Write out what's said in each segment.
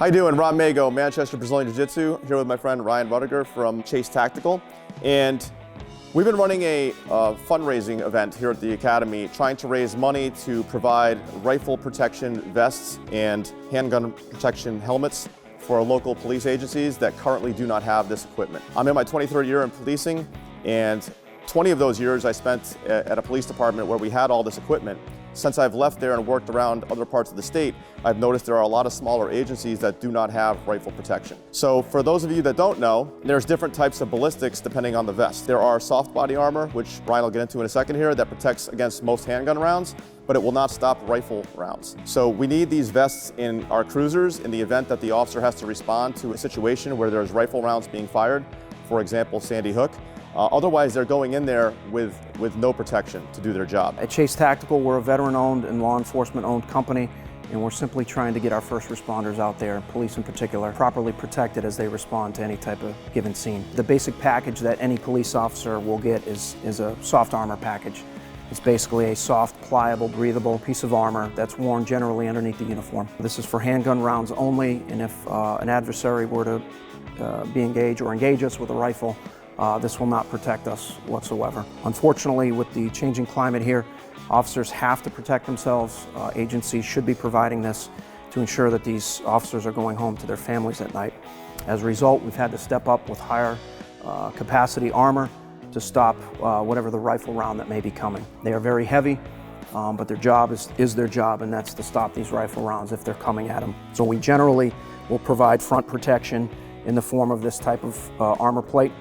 How you doing? Ron Mago, Manchester Brazilian Jiu-Jitsu, here with my friend Ryan Rudiger from Chase Tactical. And we've been running a fundraising event here at the Academy, trying to raise money to provide rifle protection vests and handgun protection helmets for local police agencies that currently do not have this equipment. I'm in my 23rd year in policing, and 20 of those years I spent at a police department where we had all this equipment. Since I've left there and worked around other parts of the state, I've noticed there are a lot of smaller agencies that do not have rifle protection. So for those of you that don't know, there's different types of ballistics depending on the vest. There are soft body armor, which Ryan will get into in a second here, that protects against most handgun rounds, but it will not stop rifle rounds. So we need these vests in our cruisers in the event that the officer has to respond to a situation where there's rifle rounds being fired, for example, Sandy Hook. Otherwise, they're going in there with no protection to do their job. At Chase Tactical, we're a veteran-owned and law enforcement-owned company, and we're simply trying to get our first responders out there, police in particular, properly protected as they respond to any type of given scene. The basic package that any police officer will get is a soft armor package. It's basically a soft, pliable, breathable piece of armor that's worn generally underneath the uniform. This is for handgun rounds only, and if an adversary were to be engaged or engage us with a rifle, this will not protect us whatsoever. Unfortunately, with the changing climate here, officers have to protect themselves. Agencies should be providing this to ensure that these officers are going home to their families at night. As a result, we've had to step up with higher capacity armor to stop whatever the rifle round that may be coming. They are very heavy, but their job is their job, and that's to stop these rifle rounds if they're coming at them. So we generally will provide front protection in the form of this type of armor plate.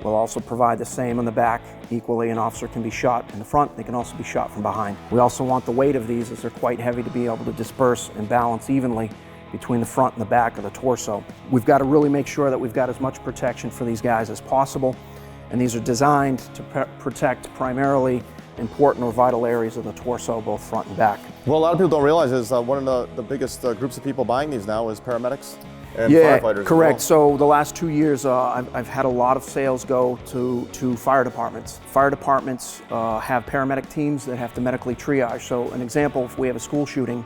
We'll also provide the same on the back. Equally, an officer can be shot in the front, they can also be shot from behind. We also want the weight of these, as they're quite heavy, to be able to disperse and balance evenly between the front and the back of the torso. We've got to really make sure that we've got as much protection for these guys as possible, and these are designed to protect primarily important or vital areas of the torso, both front and back. Well, a lot of people don't realize is one of the biggest groups of people buying these now is paramedics and firefighters. Correct. So the last 2 years, I've had a lot of sales go to fire departments. Fire departments have paramedic teams that have to medically triage. So an example, if we have a school shooting,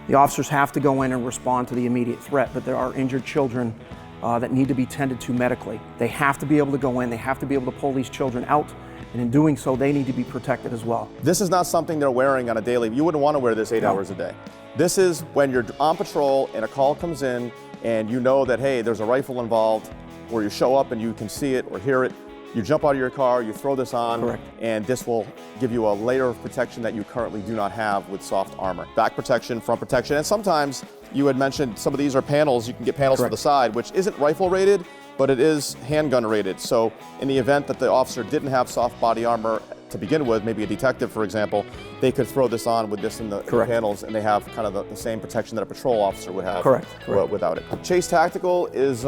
the officers have to go in and respond to the immediate threat, but there are injured children that need to be tended to medically. They have to be able to go in, they have to be able to pull these children out, and in doing so, they need to be protected as well. This is not something they're wearing on a daily. You wouldn't want to wear this 8 hours a day. This is when you're on patrol and a call comes in and you know that, hey, there's a rifle involved, or you show up and you can see it or hear it. You jump out of your car, you throw this on, correct, and this will give you a layer of protection that you currently do not have with soft armor. Back protection, front protection, and sometimes you had mentioned some of these are panels. You can get panels, correct, for the side, which isn't rifle rated, but it is handgun rated. So in the event that the officer didn't have soft body armor to begin with, maybe a detective, for example, they could throw this on with this in the panels, and they have kind of the same protection that a patrol officer would have, correct, without it. Chase Tactical is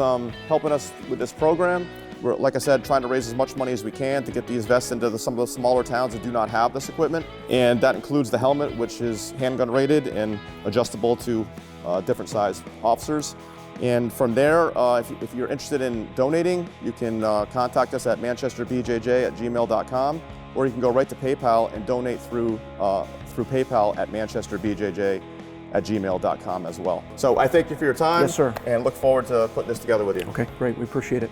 helping us with this program. We're, like I said, trying to raise as much money as we can to get these vests into some of the smaller towns that do not have this equipment. And that includes the helmet, which is handgun rated and adjustable to different size officers. And from there, if you're interested in donating, you can contact us at manchesterbjj@gmail.com, or you can go right to PayPal and donate through PayPal at manchesterbjj@gmail.com as well. So I thank you for your time. Yes, sir. And look forward to putting this together with you. Okay, great. We appreciate it.